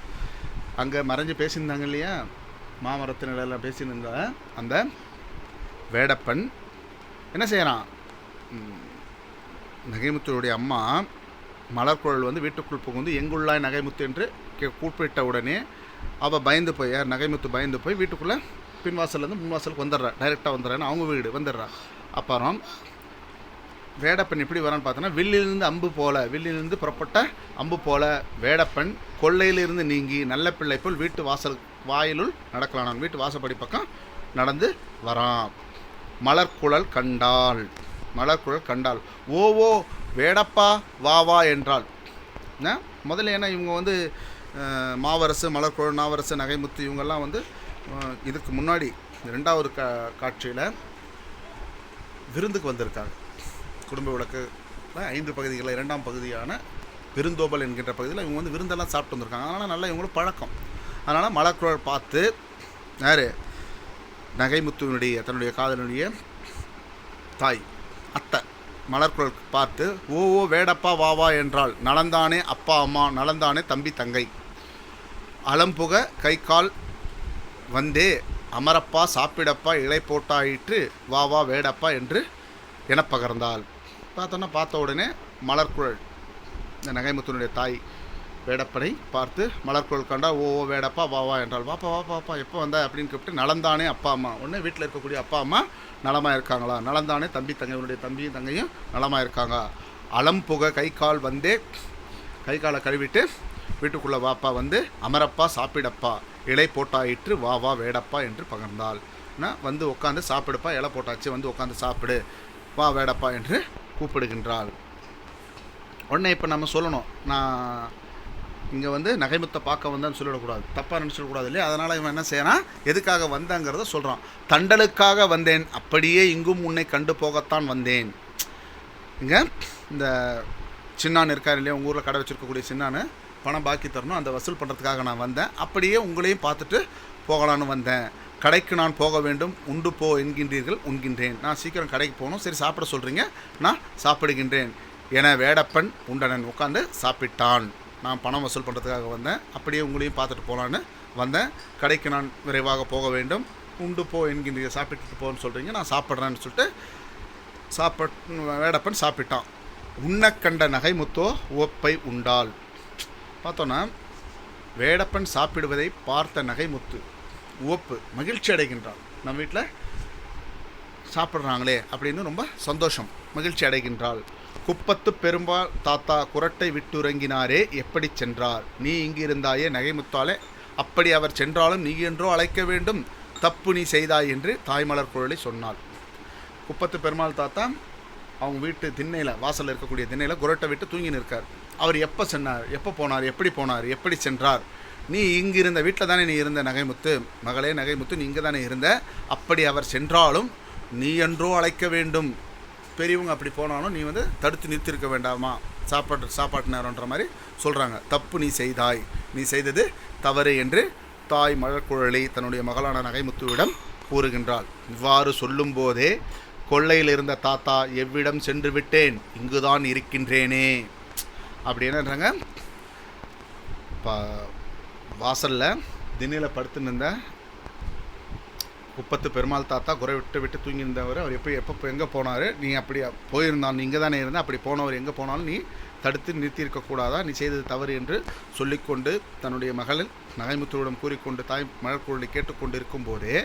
அங்கே மறைஞ்சு பேசியிருந்தாங்க இல்லையா, மாமரத்து நிலையில் பேசியிருந்த அந்த வேடப்பன் என்ன செய்கிறான்? நகைமுத்துடைய அம்மா மலர்குழல் வந்து வீட்டுக்குள் புகுந்து எங்குள்ளாய் நகைமுத்து என்று கூப்பிட்ட உடனே அவள் பயந்து போய், யார்? நகைமுத்து பயந்து போய் வீட்டுக்குள்ளே பின்வாசல்லேருந்து முன்வாசலுக்கு வந்துடுறா. டைரெக்டாக வந்துடுறான்னு அவங்க வீடு வந்துடுறா. அப்புறம் வேடப்பன் எப்படி வரான்னு பார்த்தோன்னா, வில்லிலிருந்து புறப்பட்ட அம்பு போல வேடப்பன் கொள்ளையிலிருந்து நீங்கி நல்ல பிள்ளை போல் வீட்டு வாயிலுள் நடக்கலானான். வீட்டு வாசப்படி பக்கம் நடந்து வரான். மலர்குழல் கண்டாள். ஓ வேடப்பா வா வா என்றாள். முதல்ல ஏன்னா இவங்க வந்து மாவரசு, மலர்குழல், நாவரசு, நகைமுத்து இவங்கெல்லாம் வந்து இதுக்கு முன்னாடி 2வது காட்சியில் விருந்துக்கு வந்திருக்காங்க. குடும்ப விளக்கு 5 பகுதிகளில் 2ஆம் பகுதியான விருந்தோம்பல் என்கின்ற பகுதியில் இவங்க வந்து விருந்தெல்லாம் சாப்பிட்டு வந்திருக்காங்க. அதனால் நல்லா இவங்களும் பழக்கம். அதனால் மலர்குழல் பார்த்து யார்? நகைமுத்துவனுடைய தன்னுடைய காதலனுடைய தாய் அத்தை மலர்குழல் பார்த்து ஓ வேடப்பா வா வா என்றாள். நலந்தானே அப்பா அம்மா, நலந்தானே தம்பி தங்கை, அலம்புக கை கால் வந்தே அமரப்பா சாப்பிடப்பா இலை போட்டாயிற்று வா வா வேடப்பா என்று என பகர்ந்தாள். பார்த்த உடனே மலர்குழல் இந்த நகைமுத்துனுடைய தாய் வேடப்பனை பார்த்து மலர்குழல் கண்டா ஓ வேடப்பா வா வா என்றாள். வாப்பா எப்போ வந்தா அப்படின்னு கூப்பிட்டு, நலந்தானே அப்பா அம்மா, ஒன்று வீட்டில் இருக்கக்கூடிய அப்பா அம்மா நலமாக இருக்காங்களா? நலந்தானே தம்பி தங்கையுடைய தம்பியும் தங்கையும் நலமாக இருக்காங்க. அலம்புக கை கால் வந்தே, கை காலை கழுவிட்டு வீட்டுக்குள்ளே வாப்பா வந்து அமரப்பா சாப்பிடப்பா இலை போட்டாயிற்று வா வா வேடப்பா என்று பகர்ந்தாள். வந்து உட்காந்து சாப்பிடுப்பா, இலை போட்டாச்சு, வந்து உட்காந்து சாப்பிடு, வா வேடப்பா என்று கூப்பிடுகின்றாள். உடனே இப்போ நம்ம சொல்லணும், நான் இங்கே வந்து நகைமுத்தை பார்க்க வந்தேன்னு சொல்லிடக்கூடாது, தப்பாக நினச்சிடக்கூடாது இல்லையா? அதனால் இவன் என்ன செய்யறான், எதுக்காக வந்தாங்கிறத சொல்கிறான். தண்டலுக்காக வந்தேன், அப்படியே இங்கும் உன்னை கண்டு போகத்தான் வந்தேன். இங்கே இந்த சின்னான் இருக்கார் இல்லையா, உங்கள் ஊரில் கடை வச்சுருக்கக்கூடிய சின்னான்னு பணம் பாக்கி தரணும், அந்த வசூல் பண்ணுறதுக்காக நான் வந்தேன். அப்படியே உங்களையும் பார்த்துட்டு போகலான்னு வந்தேன். கடைக்கு நான் போக வேண்டும், உண்டு போ என்கின்றீர்கள், உண்கின்றேன். நான் சீக்கிரம் கடைக்கு போகணும், சரி சாப்பிட சொல்கிறீங்க, நான் சாப்பிடுகின்றேன் என வேடப்பன் உண்டனன் உட்காந்து சாப்பிட்டான். நான் பணம் வசூல் பண்ணுறதுக்காக வந்தேன், அப்படியே உங்களையும் பார்த்துட்டு போகலான்னு வந்தேன். கடைக்கு நான் விரைவாக போக வேண்டும், உண்டு போ என்கின்ற சாப்பிட்டுட்டு போன்னு சொல்கிறீங்க, நான் சாப்பிட்றேன்னு சொல்லிட்டு வேடப்பன் சாப்பிட்டான். உண்ண கண்ட நகைமுத்தோ உவப்பை உண்டாள். பார்த்தோன்னா வேடப்பன் சாப்பிடுவதை பார்த்த நகைமுத்து உவப்பு, மகிழ்ச்சி அடைகின்றாள். நம்ம வீட்டில் சாப்பிட்றாங்களே அப்படின்னு ரொம்ப சந்தோஷம், மகிழ்ச்சி அடைகின்றாள். குப்பத்து பெரும்பால் தாத்தா குரட்டை விட்டுறங்கினாரே எப்படி சென்றார், நீ இங்கு இருந்தாயே நகைமுத்தாலே, அப்படி அவர் சென்றாலும் நீ என்றோ அழைக்க வேண்டும், தப்பு நீ செய்தாய் என்று தாய்மலர் குழலை சொன்னாள். குப்பத்து பெருமாள் தாத்தா அவங்க வீட்டு திண்ணையில், வாசலில் இருக்கக்கூடிய திண்ணையில் குரட்டை விட்டு தூங்கின்னு இருக்கார். அவர் எப்போ சென்னார், எப்போ போனார், எப்படி சென்றார், நீ இங்கு இருந்த வீட்டில் தானே நீ இருந்த நகைமுத்து, மகளே நகைமுத்து, நீ இங்கே தானே இருந்த, அப்படி அவர் சென்றாலும் நீ என்றோ அழைக்க வேண்டும், பெரியவங்க அப்படி போனாலும் நீ வந்து தடுத்து நிறுத்திருக்க வேண்டாமா, சாப்பாட்டு நேரம்ன்ற மாதிரி சொல்கிறாங்க. தப்பு நீ செய்தாய், நீ செய்தது தவறு என்று தாய் மலர்குழலி தன்னுடைய மகளான நகைமுத்துவிடம் கூறுகின்றாள். இவ்வாறு சொல்லும்போதே கொள்ளையில் இருந்த தாத்தா எவ்விடம் சென்று விட்டேன், இங்குதான் இருக்கின்றேனே அப்படி என்னன்றாங்க, வாசலில் திண்ணையில் படுத்துன்னு இருந்த குப்பத்து பெருமாள் தாத்தா குறை விட்டு தூங்கியிருந்தவர், அவர் எப்போ எங்கே போனார், நீ அப்படி போயிருந்தான், நீ இங்கே தானே இருந்த, அப்படி போனவர் எங்கே போனாலும் நீ தடுத்து நிறுத்தியிருக்கக்கூடாதா, நீ செய்தது தவறு என்று சொல்லிக்கொண்டு தன்னுடைய மகளில் நகைமுத்துவிடம் கூறிக்கொண்டு தாய் மலர்குழலை கேட்டுக்கொண்டு இருக்கும்போதே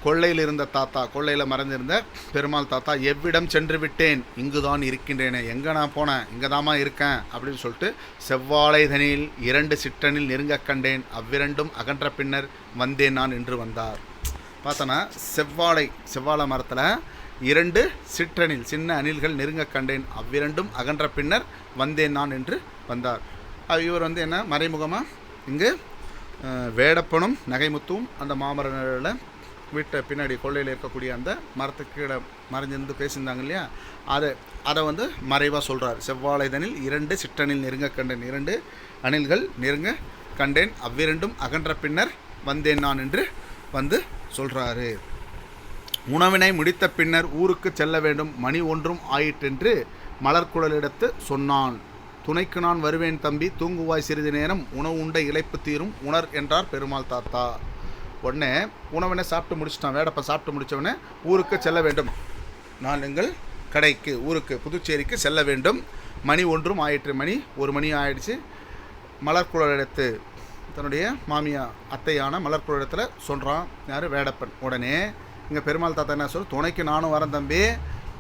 கொள்ளையில் இருந்த தாத்தா, கொள்ளையில் மறைந்திருந்த பெருமாள் தாத்தா எவ்விடம் சென்று விட்டேன், இங்குதான் இருக்கின்றேனே, எங்கே நான் போனேன், இங்கே தாமா இருக்கேன் அப்படின்னு சொல்லிட்டு செவ்வாழைதனில் 2 சிற்றனில் நெருங்க கண்டேன், அவ்விரண்டும் அகன்ற பின்னர் வந்தேன் நான் என்று வந்தார். பார்த்தோன்னா செவ்வாழை மரத்தில் 2 சிற்றனில் சின்ன அணில்கள் நெருங்க கண்டேன், அவ்விரண்டும் அகன்ற பின்னர் வந்தேன் நான் என்று வந்தார். இவர் வந்து என்ன மறைமுகமாக இங்கு வேடப்பனும் நகைமுத்தும் அந்த மாமரனில் வீட்டை பின்னாடி கொள்ளையில் இருக்கக்கூடிய அந்த மரத்துக்கு கீழே மறைஞ்சிருந்து பேசியிருந்தாங்க இல்லையா, அதை வந்து மறைவாக சொல்கிறார். செவ்வாழைதனில் 2 சிற்றணில் நெருங்க கண்டேன், 2 அணில்கள் நெருங்க கண்டேன், அவ்விரண்டும் அகன்ற பின்னர் வந்தேன் நான் என்று வந்து சொல்கிறாரு. உணவினை முடித்த பின்னர் ஊருக்கு செல்ல வேண்டும், மணி 1 ஆயிற்றென்று மலர்குழலிடத்து சொன்னான். துணைக்கு நான் வருவேன் தம்பி, தூங்குவாய் சிறிது நேரம், உணவு உண்ட இளைப்பு தீரும் உணர் என்றார் பெருமாள் தாத்தா. உடனே உணவினை சாப்பிட்டு முடிச்சிட்டான். வேடப்பன் சாப்பிட்டு முடித்தவனே ஊருக்கு செல்ல வேண்டும், நான் எங்கள் கடைக்கு ஊருக்கு புதுச்சேரிக்கு செல்ல வேண்டும், மணி 1 ஆயிற்று, மணி 1 மணி ஆயிடுச்சு. மலர்குழலிடத்து தன்னுடைய மாமியா அத்தையான மலர்குழலிடத்தில் சொல்கிறான் யார், வேடப்பன். உடனே இங்கே பெருமாள் தாத்தா என்ன சொல்ல, துணைக்கு நானும் வரேன் தம்பி,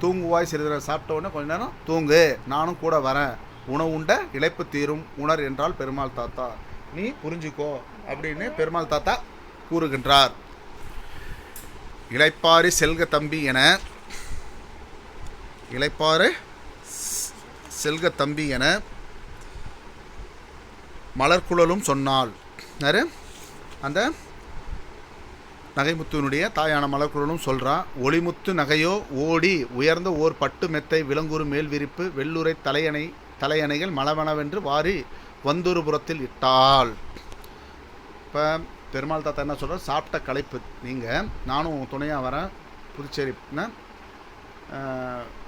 தூங்குவாய் சிறிது நேரம், சாப்பிட்ட உடனே கொஞ்ச நேரம் தூங்கு, நானும் கூட வரேன், உணவு உண்ட இளைப்பு தீரும் உணர் என்றால் பெருமாள் தாத்தா, நீ புரிஞ்சுக்கோ அப்படின்னு பெருமாள் தாத்தா கூறுகின்றார். இளைப்பாறு செல்க தம்பி என, இளைப்பாறு செல்க தம்பி என மலர்குழலும் சொன்னாள். யாரு, அந்த நகைமுத்துனுடைய தாயான மலர்குழலும் சொல்கிறா. ஒளிமுத்து நகையோ ஓடி உயர்ந்த ஓர் பட்டு மெத்தை விலங்குறு மேல் விரிப்பு வெள்ளுரை தலையணைகள் மலமளவென்று வாரி வந்தொரு புறத்தில் இட்டாள். இப்போ பெருமாள் தாத்தா என்ன சொல்கிறார், சாப்பிட்ட களைப்பு நீங்கள், நானும் துணையாக வரேன், புதுச்சேரினா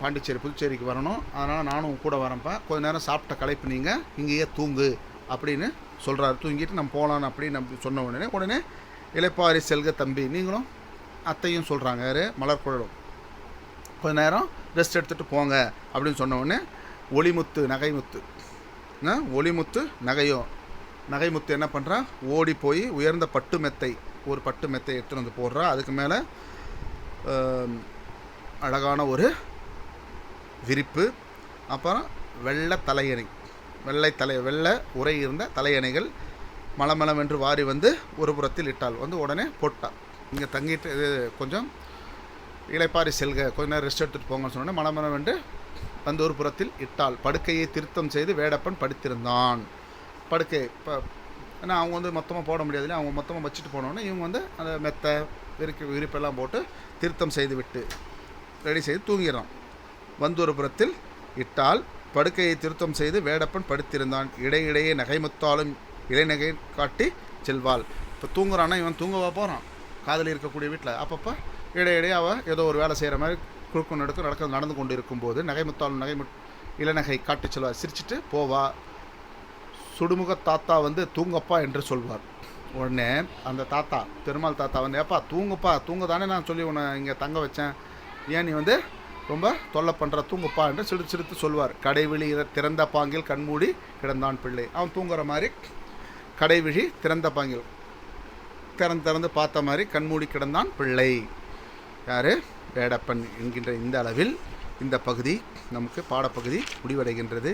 பாண்டிச்சேரி புதுச்சேரிக்கு வரணும், அதனால் நானும் கூட வரேன்ப்பா, கொஞ்ச நேரம் சாப்பிட்ட களைப்பு நீங்கள் இங்கேயே தூங்கு அப்படின்னு சொல்கிறாரு. தூங்கிட்டு நம்ம போகலான்னு அப்படின்னு சொன்ன உடனே இளைப்பாரி செல்க தம்பி, நீங்களும் அத்தையும் சொல்கிறாங்க யார், மலர்குழலும், கொஞ்ச நேரம் ரெஸ்ட் எடுத்துகிட்டு போங்க அப்படின்னு சொன்ன உடனே ஒளிமுத்து நகைமுத்து, ஒளிமுத்து நகைமுத்து என்ன பண்ணுறா, ஓடி போய் உயர்ந்த பட்டு மெத்தை, ஒரு பட்டு மெத்தை எடுத்துகிட்டு வந்து போடுறா. அதுக்கு மேலே அழகான ஒரு விரிப்பு, அப்புறம் வெள்ளை உரை இருந்த தலையணைகள் மலமளவென்று வாரி வந்து ஒரு புறத்தில் இட்டாள். வந்து உடனே போட்டாள். இங்கே தங்கிட்டு இது கொஞ்சம் இளைப்பாரி செல்க, கொஞ்ச நேரம் ரெஸ்ட் எடுத்துகிட்டு போங்கன்னு சொன்னோடனே மலமளவென்று வந்து ஒரு புறத்தில் இட்டாள். படுக்கையை திருத்தம் செய்து வேடப்பன் படுத்திருந்தான். படுக்கை இப்போ ஏன்னா அவங்க வந்து மொத்தமாக போட முடியாது இல்லையா, அவங்க மொத்தமாக வச்சுட்டு போனோடனே இவங்க வந்து அந்த மெத்தை விரிப்பெல்லாம் போட்டு திருத்தம் செய்து விட்டு ரெடி செய்து தூங்கிடுறான். வந்து ஒரு புறத்தில் இட்டால் படுக்கையை திருத்தம் செய்து வேடப்பன் படுத்திருந்தான். இடையிடையே நகைமுத்தாலும் இளைநகை காட்டி செல்வாள். இப்போ தூங்குறான்னா இவன் தூங்கவா போகிறான் காதலி இருக்கக்கூடிய வீட்டில். அப்பப்போ இடையிடையே அவள் ஏதோ ஒரு வேலை செய்கிற மாதிரி குறுக்கும் நடுக்கும் நடந்து கொண்டு இருக்கும்போது நகைமுத்தாலும் இளநகை காட்டி செல்வாள். சிரிச்சிட்டு போவா. சுடுமுக தாத்தா வந்து தூங்கப்பா என்று சொல்வார். உடனே அந்த தாத்தா பெருமாள் தாத்தா வந்து, ஏப்பா தூங்குப்பா, தூங்க தானே நான் சொல்லி உன்னை இங்கே தங்க வச்சேன், ஏன் நீ வந்து ரொம்ப தொல்லை பண்ணுற, தூங்குப்பா என்று சிரித்து சொல்வார். கடைவிழி திறந்த பாங்கில் கண்மூடி கிடந்தான் பிள்ளை. அவன் தூங்குற மாதிரி கடைவிழி திறந்த பாங்கில் திறந்து பார்த்த மாதிரி கண்மூடி கிடந்தான் பிள்ளை. யார், வேடப்பன் என்கின்ற இந்த அளவில் இந்த பகுதி நமக்கு பாடப்பகுதி முடிவடைகின்றது.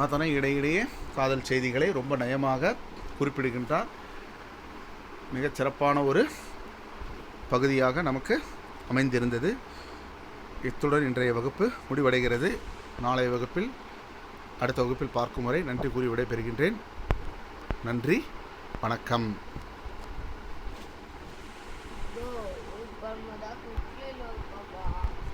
அதனை இடையிடையே காதல் செய்திகளை ரொம்ப நயமாக குறிப்பிடுகின்றார். மிகச் சிறப்பான ஒரு பகுதியாக நமக்கு அமைந்திருந்தது. இத்துடன் இன்றைய வகுப்பு முடிவடைகிறது. நாளைய வகுப்பில் அடுத்த வகுப்பில் பார்க்கும் வரை நன்றி கூறி விடைபெறுகின்றேன். நன்றி, வணக்கம்.